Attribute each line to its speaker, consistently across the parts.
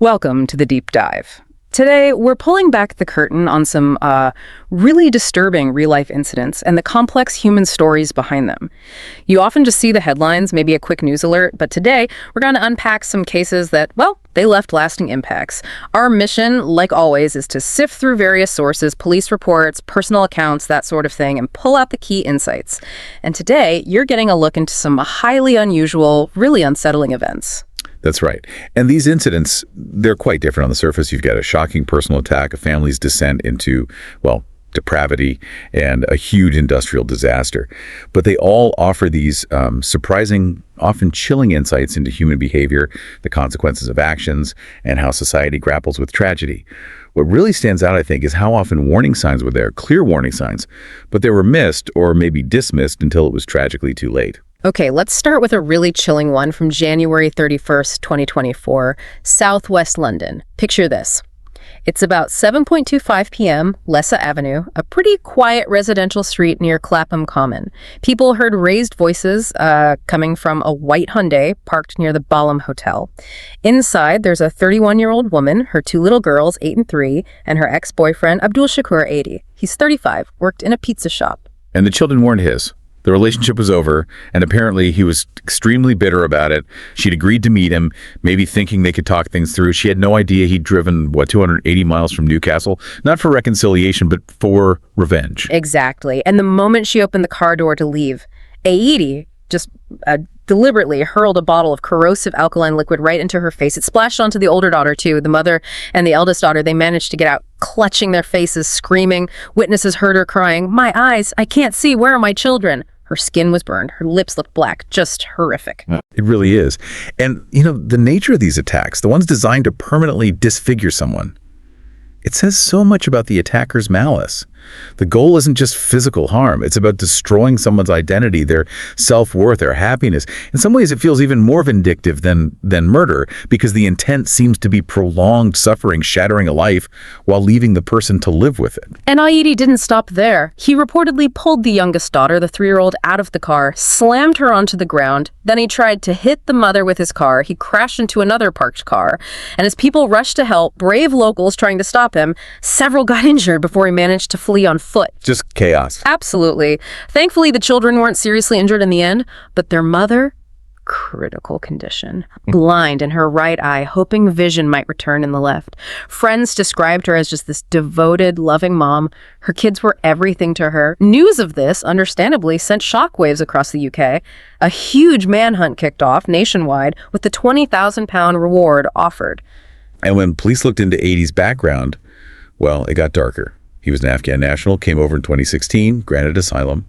Speaker 1: Welcome to the Deep Dive. Today, we're pulling back the curtain on some really disturbing real-life incidents and the complex human stories behind them. You often just see the headlines, maybe a quick news alert, but today, we're going to unpack some cases that, well, they left lasting impacts. Our mission, like always, is to sift through various sources, police reports, personal accounts, that sort of thing, and pull out the key insights. And today, you're getting a look into some highly unusual, really unsettling events.
Speaker 2: That's right. And these incidents, they're quite different on the surface. You've got a shocking personal attack, a family's descent into, well, depravity, and a huge industrial disaster. But they all offer these surprising, often chilling insights into human behavior, the consequences of actions, and how society grapples with tragedy. What really stands out, I think, is how often warning signs were there, clear warning signs, but they were missed or maybe dismissed until it was tragically too late.
Speaker 1: Okay, let's start with a really chilling one from January 31st, 2024, Southwest London. Picture this. It's about 7:25 p.m., Lessa Avenue, a pretty quiet residential street near Clapham Common. People heard raised voices coming from a white Hyundai parked near the Balham Hotel. Inside, there's a 31-year-old woman, her two little girls, 8 and 3, and her ex-boyfriend, Abdul Shakur Ezedi. He's 35, worked in a pizza shop.
Speaker 2: And the children weren't his. The relationship was over, and apparently he was extremely bitter about it. She'd agreed to meet him, maybe thinking they could talk things through. She had no idea he'd driven, 280 miles from Newcastle, not for reconciliation, but for revenge.
Speaker 1: Exactly. And the moment she opened the car door to leave, Ezedi just deliberately hurled a bottle of corrosive alkaline liquid right into her face. It splashed onto the older daughter, too. The mother and the eldest daughter, they managed to get out, clutching their faces, screaming. Witnesses heard her crying, "My eyes, I can't see, where are my children?" Her skin was burned. Her lips looked black. Just horrific.
Speaker 2: It really is. And, the nature of these attacks, the ones designed to permanently disfigure someone, it says so much about the attacker's malice. The goal isn't just physical harm. It's about destroying someone's identity, their self-worth, their happiness. In some ways, it feels even more vindictive than murder because the intent seems to be prolonged suffering, shattering a life while leaving the person to live with it.
Speaker 1: And Ezedi didn't stop there. He reportedly pulled the youngest daughter, the 3-year-old, out of the car, slammed her onto the ground. Then he tried to hit the mother with his car. He crashed into another parked car. And as people rushed to help, brave locals trying to stop him, several got injured before he managed to flee on foot.
Speaker 2: Just chaos.
Speaker 1: Absolutely. Thankfully, the children weren't seriously injured in the end, but their mother, critical condition, blind in her right eye, hoping vision might return in the left. Friends described her as just this devoted, loving mom. Her kids were everything to her. News of this, understandably, sent shockwaves across the UK. A huge manhunt kicked off nationwide with the £20,000 reward offered.
Speaker 2: And when police looked into Ezedi's background, well, it got darker. He was an Afghan national, came over in 2016, granted asylum,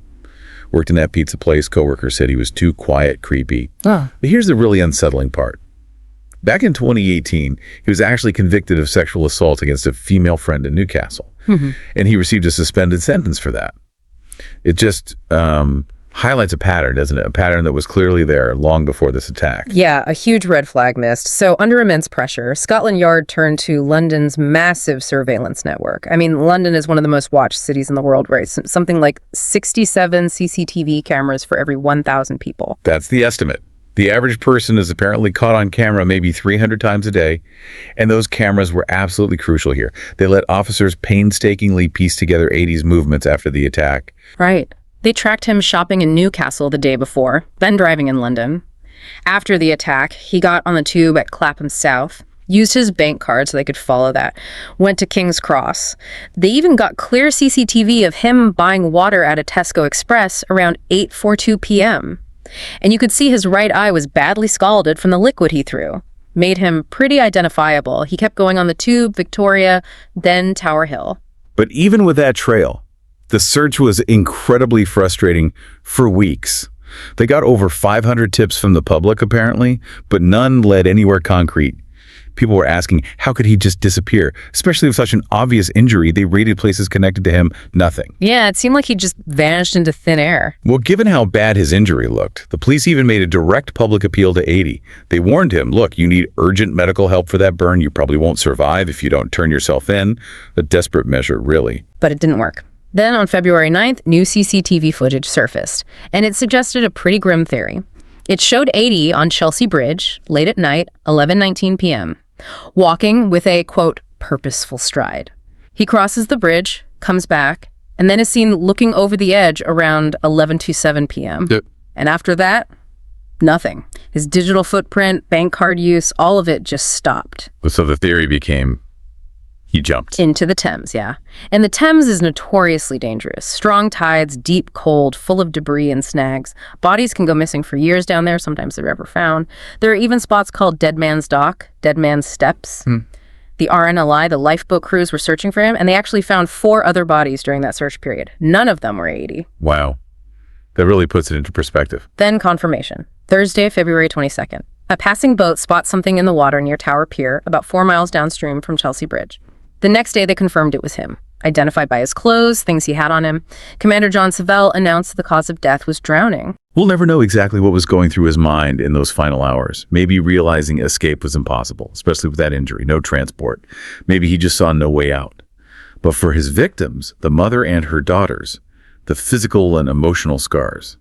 Speaker 2: worked in that pizza place. Coworkers said he was too quiet, creepy. But here's the really unsettling part. Back in 2018, he was actually convicted of sexual assault against a female friend in Newcastle. And he received a suspended sentence for that. It just highlights a pattern, doesn't it? A pattern that was clearly there long before this attack.
Speaker 1: Yeah, a huge red flag missed. So under immense pressure, Scotland Yard turned to London's massive surveillance network. I mean, London is one of the most watched cities in the world, right? Something like 67 CCTV cameras for every 1,000 people.
Speaker 2: That's the estimate. The average person is apparently caught on camera maybe 300 times a day, and those cameras were absolutely crucial here. They let officers painstakingly piece together Ezedi's movements after the attack.
Speaker 1: Right. They tracked him shopping in Newcastle the day before, then driving in London. After the attack, he got on the tube at Clapham South, used his bank card so they could follow that, went to King's Cross. They even got clear CCTV of him buying water at a Tesco Express around 8:42 p.m. And you could see his right eye was badly scalded from the liquid he threw. Made him pretty identifiable. He kept going on the tube, Victoria, then Tower Hill.
Speaker 2: But even with that trail, the search was incredibly frustrating for weeks. They got over 500 tips from the public, apparently, but none led anywhere concrete. People were asking, how could he just disappear? Especially with such an obvious injury, they raided places connected to him, nothing.
Speaker 1: Yeah, it seemed like he just vanished into thin air.
Speaker 2: Well, given how bad his injury looked, the police even made a direct public appeal to Ezedi. They warned him, look, you need urgent medical help for that burn. You probably won't survive if you don't turn yourself in. A desperate measure, really.
Speaker 1: But it didn't work. Then on February 9th, new CCTV footage surfaced, and it suggested a pretty grim theory. It showed Ezedi on Chelsea Bridge, late at night, 11:19 p.m. walking with a, quote, purposeful stride. He crosses the bridge, comes back, and then is seen looking over the edge around 11:07 p.m.
Speaker 2: Yep.
Speaker 1: And after that, nothing. His digital footprint, bank card use, all of it just stopped.
Speaker 2: So the theory became he jumped.
Speaker 1: Into the Thames, yeah. And the Thames is notoriously dangerous. Strong tides, deep cold, full of debris and snags. Bodies can go missing for years down there. Sometimes they're ever found. There are even spots called Dead Man's Dock, Dead Man's Steps. The RNLI, the lifeboat crews, were searching for him, and they actually found 4 other bodies during that search period. None of them were 80.
Speaker 2: Wow. That really puts it into perspective.
Speaker 1: Then confirmation. Thursday, February 22nd. A passing boat spots something in the water near Tower Pier, about 4 miles downstream from Chelsea Bridge. The next day, they confirmed it was him. Identified by his clothes, things he had on him, Commander John Savell announced the cause of death was drowning.
Speaker 2: We'll never know exactly what was going through his mind in those final hours. Maybe realizing escape was impossible, especially with that injury, no transport. Maybe he just saw no way out. But for his victims, the mother and her daughters, the physical and emotional scars,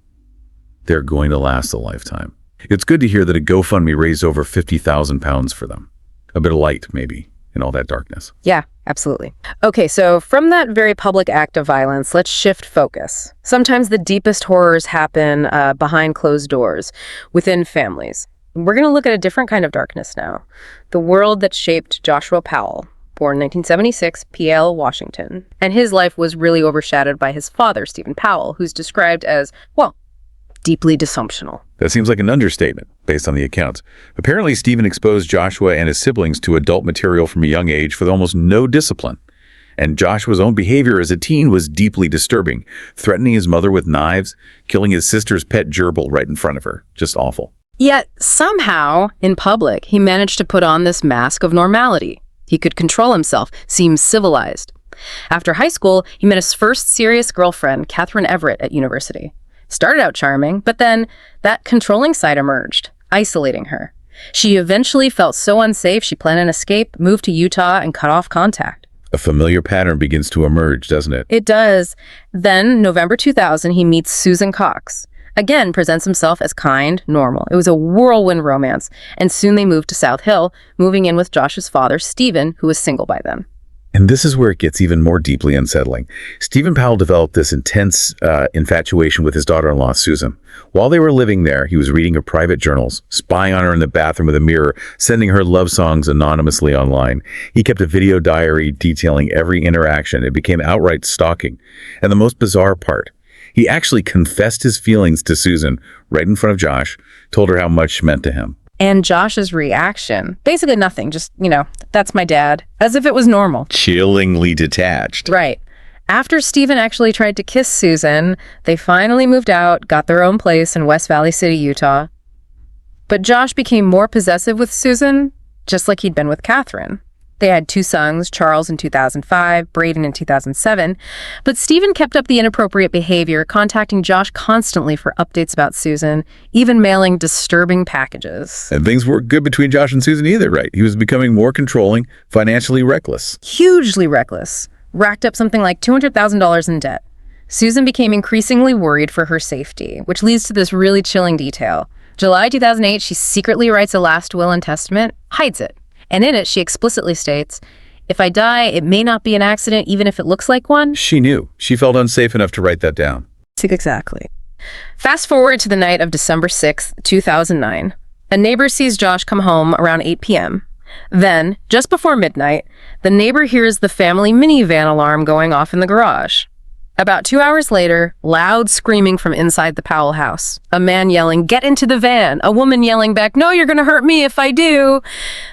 Speaker 2: they're going to last a lifetime. It's good to hear that a GoFundMe raised over £50,000 for them. A bit of light, maybe, in all that darkness.
Speaker 1: Yeah, absolutely. Okay, so from that very public act of violence, let's shift focus. Sometimes the deepest horrors happen behind closed doors, within families. We're going to look at a different kind of darkness now. The world that shaped Joshua Powell, born 1976, PL, Washington. And his life was really overshadowed by his father, Stephen Powell, who's described as, well, deeply dysfunctional.
Speaker 2: That seems like an understatement, based on the accounts. Apparently, Stephen exposed Joshua and his siblings to adult material from a young age with almost no discipline. And Joshua's own behavior as a teen was deeply disturbing, threatening his mother with knives, killing his sister's pet gerbil right in front of her. Just awful.
Speaker 1: Yet, somehow, in public, he managed to put on this mask of normality. He could control himself, seem civilized. After high school, he met his first serious girlfriend, Catherine Everett, at university. Started out charming, but then that controlling side emerged, isolating her. She eventually felt so unsafe she planned an escape, moved to Utah, and cut off contact.
Speaker 2: A familiar pattern begins to emerge, doesn't it?
Speaker 1: It does. Then, November 2000, he meets Susan Cox. Again, presents himself as kind, normal. It was a whirlwind romance, and soon they moved to South Hill, moving in with Josh's father, Stephen, who was single by then.
Speaker 2: And this is where it gets even more deeply unsettling. Stephen Powell developed this intense infatuation with his daughter-in-law, Susan. While they were living there, he was reading her private journals, spying on her in the bathroom with a mirror, sending her love songs anonymously online. He kept a video diary detailing every interaction. It became outright stalking. And the most bizarre part, he actually confessed his feelings to Susan right in front of Josh, told her how much she meant to him.
Speaker 1: And Josh's reaction, basically nothing, just, that's my dad, as if it was normal.
Speaker 2: Chillingly detached.
Speaker 1: Right. After Stephen actually tried to kiss Susan, they finally moved out, got their own place in West Valley City, Utah. But Josh became more possessive with Susan, just like he'd been with Catherine. They had 2 sons, Charles in 2005, Braden in 2007. But Stephen kept up the inappropriate behavior, contacting Josh constantly for updates about Susan, even mailing disturbing packages.
Speaker 2: And things weren't good between Josh and Susan either, right? He was becoming more controlling, financially reckless.
Speaker 1: Hugely reckless. Racked up something like $200,000 in debt. Susan became increasingly worried for her safety, which leads to this really chilling detail. July 2008, she secretly writes a last will and testament, hides it. And in it, she explicitly states, if I die, it may not be an accident, even if it looks like one.
Speaker 2: She knew. She felt unsafe enough to write that down.
Speaker 1: Exactly. Fast forward to the night of December 6th, 2009. A neighbor sees Josh come home around 8 p.m. Then, just before midnight, the neighbor hears the family minivan alarm going off in the garage. About 2 hours later, loud screaming from inside the Powell house. A man yelling, "Get into the van!" A woman yelling back, "No, you're gonna hurt me if I do!"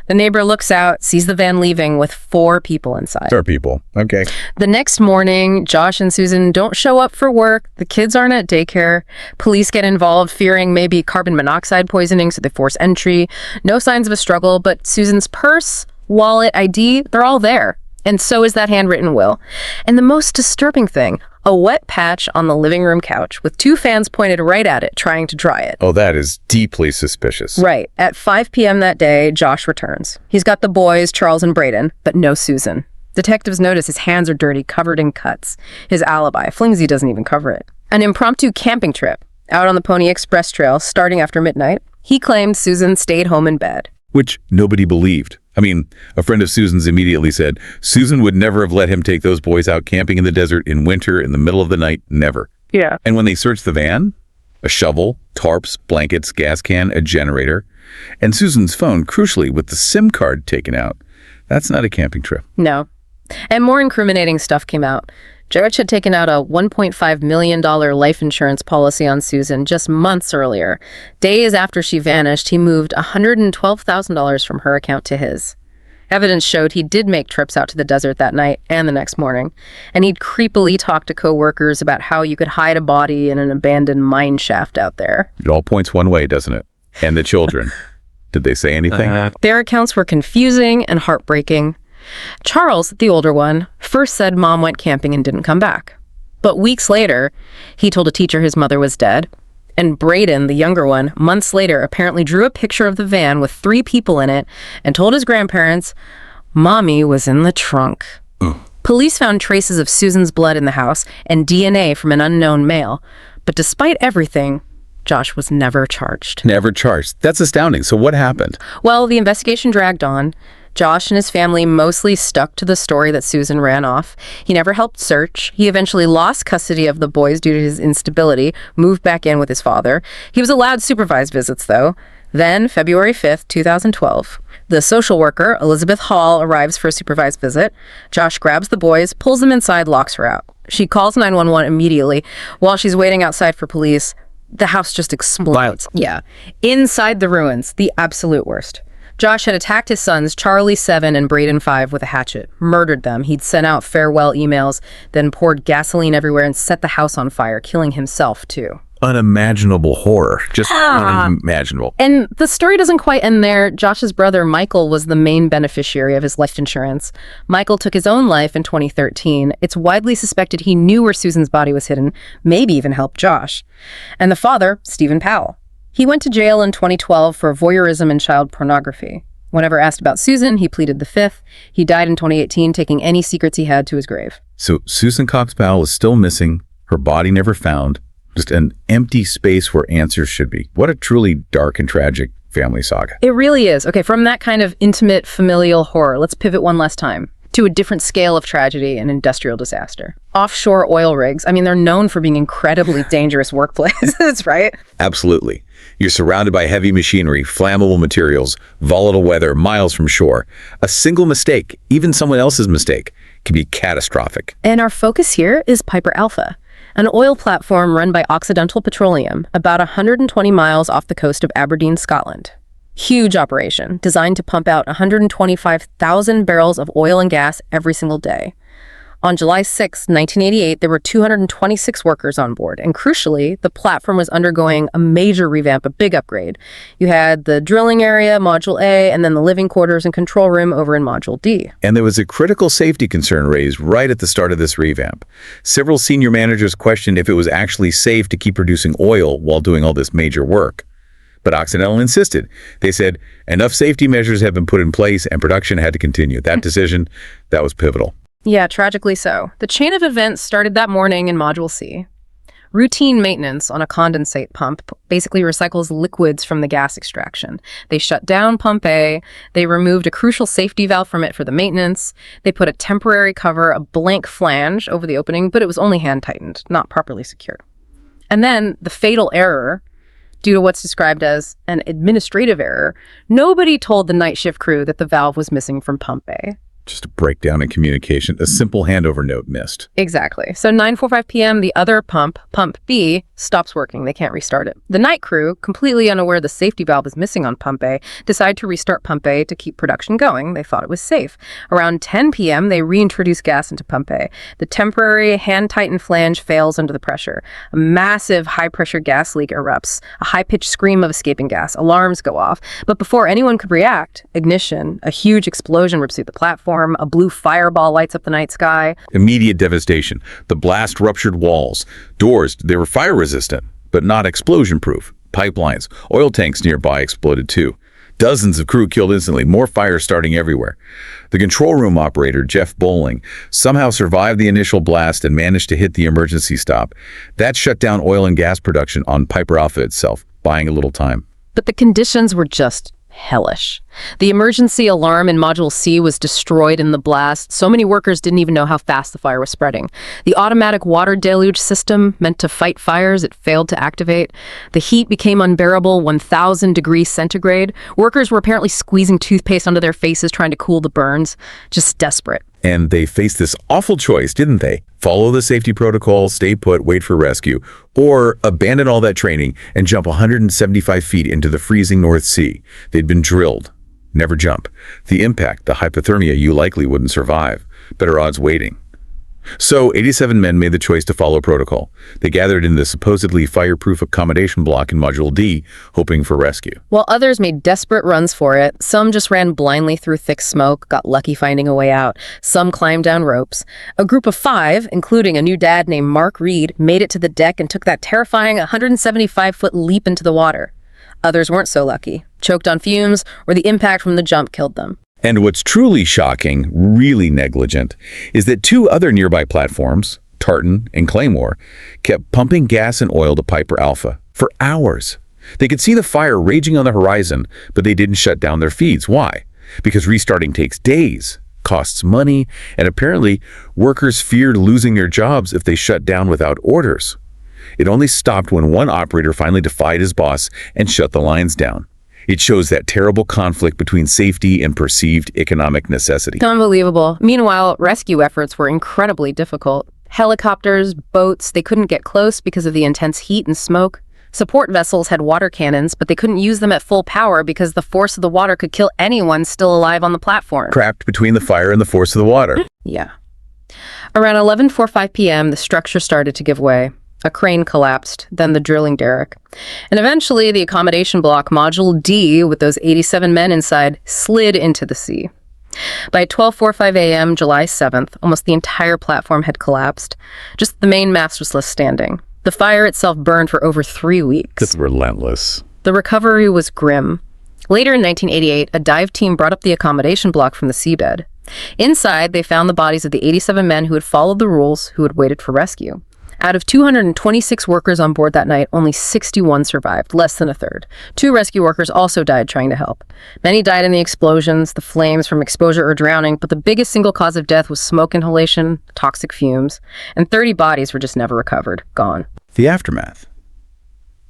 Speaker 1: The neighbor looks out, sees the van leaving with 4 people inside.
Speaker 2: 4 people. Okay.
Speaker 1: The next morning, Josh and Susan don't show up for work. The kids aren't at daycare. Police get involved, fearing maybe carbon monoxide poisoning, so they force entry. No signs of a struggle, but Susan's purse, wallet, ID, they're all there. And so is that handwritten will. And the most disturbing thing, a wet patch on the living room couch with 2 fans pointed right at it, trying to dry it.
Speaker 2: Oh, that is deeply suspicious.
Speaker 1: Right. At 5 p.m. that day, Josh returns. He's got the boys, Charles and Braden, but no Susan. Detectives notice his hands are dirty, covered in cuts. His alibi, flimsy, doesn't even cover it. An impromptu camping trip out on the Pony Express Trail starting after midnight. He claimed Susan stayed home in bed.
Speaker 2: which nobody believed. I mean, a friend of Susan's immediately said, Susan would never have let him take those boys out camping in the desert in winter in the middle of the night, never.
Speaker 1: Yeah.
Speaker 2: And when they searched the van, a shovel, tarps, blankets, gas can, a generator, and Susan's phone, crucially, with the SIM card taken out. That's not a camping trip.
Speaker 1: No. And more incriminating stuff came out. George had taken out a $1.5 million life insurance policy on Susan just months earlier. Days after she vanished, he moved $112,000 from her account to his. Evidence showed he did make trips out to the desert that night and the next morning, and he'd creepily talk to coworkers about how you could hide a body in an abandoned mine shaft out there.
Speaker 2: It all points one way, doesn't it? And the children. Did they say anything?
Speaker 1: Their accounts were confusing and heartbreaking. Charles, the older one, first said mom went camping and didn't come back. But weeks later, he told a teacher his mother was dead. And Braden, the younger one, months later apparently drew a picture of the van with 3 people in it and told his grandparents, Mommy was in the trunk. Police found traces of Susan's blood in the house and DNA from an unknown male. But despite everything, Josh was never charged.
Speaker 2: Never charged. That's astounding. So what happened?
Speaker 1: Well, the investigation dragged on. Josh and his family mostly stuck to the story that Susan ran off. He never helped search. He eventually lost custody of the boys due to his instability, moved back in with his father. He was allowed supervised visits, though. Then, February 5th, 2012, the social worker, Elizabeth Hall, arrives for a supervised visit. Josh grabs the boys, pulls them inside, locks her out. She calls 911 immediately. While she's waiting outside for police, the house just explodes.
Speaker 2: Violence.
Speaker 1: Yeah. Inside the ruins, the absolute worst. Josh had attacked his sons, Charlie 7 and Braden 5, with a hatchet, murdered them. He'd sent out farewell emails, then poured gasoline everywhere and set the house on fire, killing himself, too.
Speaker 2: Unimaginable horror. Just unimaginable.
Speaker 1: And the story doesn't quite end there. Josh's brother, Michael, was the main beneficiary of his life insurance. Michael took his own life in 2013. It's widely suspected he knew where Susan's body was hidden, maybe even helped Josh. And the father, Stephen Powell. He went to jail in 2012 for voyeurism and child pornography. Whenever asked about Susan, he pleaded the fifth. He died in 2018, taking any secrets he had to his grave.
Speaker 2: So Susan Cox Powell is still missing, her body never found, just an empty space where answers should be. What a truly dark and tragic family saga.
Speaker 1: It really is. Okay, from that kind of intimate familial horror, let's pivot one last time to a different scale of tragedy and industrial disaster. Offshore oil rigs, I mean, they're known for being incredibly dangerous workplaces, right?
Speaker 2: Absolutely. You're surrounded by heavy machinery, flammable materials, volatile weather, miles from shore. A single mistake, even someone else's mistake, can be catastrophic.
Speaker 1: And our focus here is Piper Alpha, an oil platform run by Occidental Petroleum, about 120 miles off the coast of Aberdeen, Scotland. Huge operation, designed to pump out 125,000 barrels of oil and gas every single day. On July 6, 1988, there were 226 workers on board, and crucially, the platform was undergoing a major revamp, a big upgrade. You had the drilling area, Module A, and then the living quarters and control room over in Module D.
Speaker 2: And there was a critical safety concern raised right at the start of this revamp. Several senior managers questioned if it was actually safe to keep producing oil while doing all this major work. But Occidental insisted. They said enough safety measures have been put in place and production had to continue. That decision, that was pivotal.
Speaker 1: Yeah, tragically so. The chain of events started that morning in Module C. Routine maintenance on a condensate pump basically recycles liquids from the gas extraction. They shut down Pump A, they removed a crucial safety valve from it for the maintenance, they put a temporary cover, a blank flange, over the opening, but it was only hand-tightened, not properly secured. And then the fatal error, due to what's described as an administrative error, nobody told the night shift crew that the valve was missing from Pump A.
Speaker 2: Just a breakdown in communication, a simple handover note missed.
Speaker 1: Exactly. So 9:45 p.m., the other pump, Pump B, stops working. They can't restart it. The night crew, completely unaware the safety valve is missing on Pump A, decide to restart Pump A to keep production going. They thought it was safe. Around 10 p.m., they reintroduce gas into Pump A. The temporary hand-tightened flange fails under the pressure. A massive high-pressure gas leak erupts. A high-pitched scream of escaping gas. Alarms go off. But before anyone could react, ignition, a huge explosion rips through the platform. A blue fireball lights up the night sky.
Speaker 2: Immediate devastation. The blast ruptured walls. Doors, they were fire resistant, but not explosion proof. Pipelines, oil tanks nearby exploded too. Dozens of crew killed instantly, more fires starting everywhere. The control room operator, Jeff Bowling, somehow survived the initial blast and managed to hit the emergency stop. That shut down oil and gas production on Piper Alpha itself, buying a little time.
Speaker 1: But the conditions were just hellish. The emergency alarm in Module C was destroyed in the blast. So many workers didn't even know how fast the fire was spreading. The automatic water deluge system meant to fight fires, it failed to activate. The heat became unbearable, 1,000 degrees centigrade. Workers were apparently squeezing toothpaste onto their faces trying to cool the burns. Just desperate.
Speaker 2: And they faced this awful choice, didn't they? Follow the safety protocol, stay put, wait for rescue, or abandon all that training and jump 175 feet into the freezing North Sea. They'd been drilled. Never jump. The impact, the hypothermia, you likely wouldn't survive. Better odds waiting. So 87 men made the choice to follow protocol. They gathered in the supposedly fireproof accommodation block in Module D, hoping for rescue.
Speaker 1: While others made desperate runs for it, some just ran blindly through thick smoke, got lucky finding a way out. Some climbed down ropes. A group of 5, including a new dad named Mark Reed, made it to the deck and took that terrifying 175-foot leap into the water. Others weren't so lucky, choked on fumes, or the impact from the jump killed them.
Speaker 2: And what's truly shocking, really negligent, is that 2 other nearby platforms, Tartan and Claymore, kept pumping gas and oil to Piper Alpha for hours. They could see the fire raging on the horizon, but they didn't shut down their feeds. Why? Because restarting takes days, costs money, and apparently workers feared losing their jobs if they shut down without orders. It only stopped when one operator finally defied his boss and shut the lines down. It shows that terrible conflict between safety and perceived economic necessity.
Speaker 1: Unbelievable. Meanwhile, rescue efforts were incredibly difficult. Helicopters, boats, they couldn't get close because of the intense heat and smoke. Support vessels had water cannons, but they couldn't use them at full power because the force of the water could kill anyone still alive on the platform.
Speaker 2: Trapped between the fire and the force of the water.
Speaker 1: Yeah. Around 11:45 p.m., the structure started to give way. A crane collapsed, then the drilling derrick. And eventually, the accommodation block, Module D, with those 87 men inside, slid into the sea. By 12:45 a.m., July 7th, almost the entire platform had collapsed. Just the main mast was left standing. The fire itself burned for over 3 weeks.
Speaker 2: That's relentless.
Speaker 1: The recovery was grim. Later in 1988, a dive team brought up the accommodation block from the seabed. Inside, they found the bodies of the 87 men who had followed the rules, who had waited for rescue. Out of 226 workers on board that night, only 61 survived, less than a third. 2 rescue workers also died trying to help. Many died in the explosions, the flames from exposure or drowning, but the biggest single cause of death was smoke inhalation, toxic fumes, and 30 bodies were just never recovered, gone.
Speaker 2: The aftermath.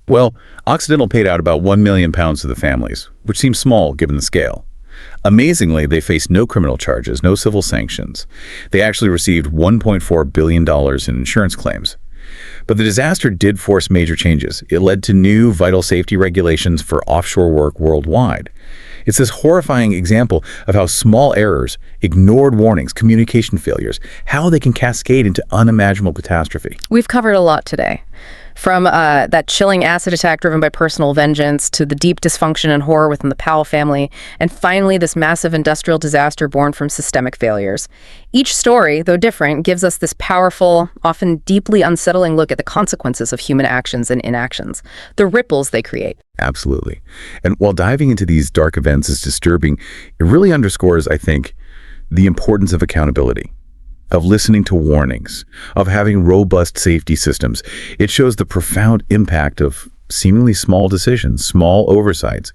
Speaker 2: Well, Occidental paid out about £1 million to the families, which seems small given the scale. Amazingly, they faced no criminal charges, no civil sanctions. They actually received $1.4 billion in insurance claims. But the disaster did force major changes. It led to new vital safety regulations for offshore work worldwide. It's this horrifying example of how small errors, ignored warnings, communication failures, how they can cascade into unimaginable catastrophe.
Speaker 1: We've covered a lot today. From that chilling acid attack driven by personal vengeance to the deep dysfunction and horror within the Powell family, and finally this massive industrial disaster born from systemic failures. Each story, though different, gives us this powerful, often deeply unsettling look at the consequences of human actions and inactions, the ripples they create.
Speaker 2: Absolutely. And while diving into these dark events is disturbing, it really underscores, I think, the importance of accountability, of listening to warnings, of having robust safety systems. It shows the profound impact of seemingly small decisions, small oversights.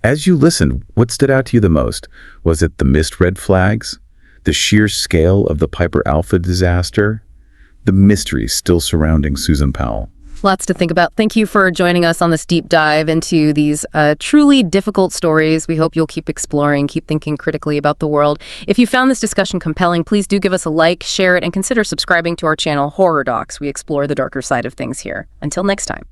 Speaker 2: As you listened, what stood out to you the most? Was it the missed red flags? The sheer scale of the Piper Alpha disaster? The mysteries still surrounding Susan Powell?
Speaker 1: Lots to think about. Thank you for joining us on this deep dive into these truly difficult stories. We hope you'll keep exploring, keep thinking critically about the world. If you found this discussion compelling, please do give us a like, share it, and consider subscribing to our channel, Horror Docx. We explore the darker side of things here. Until next time.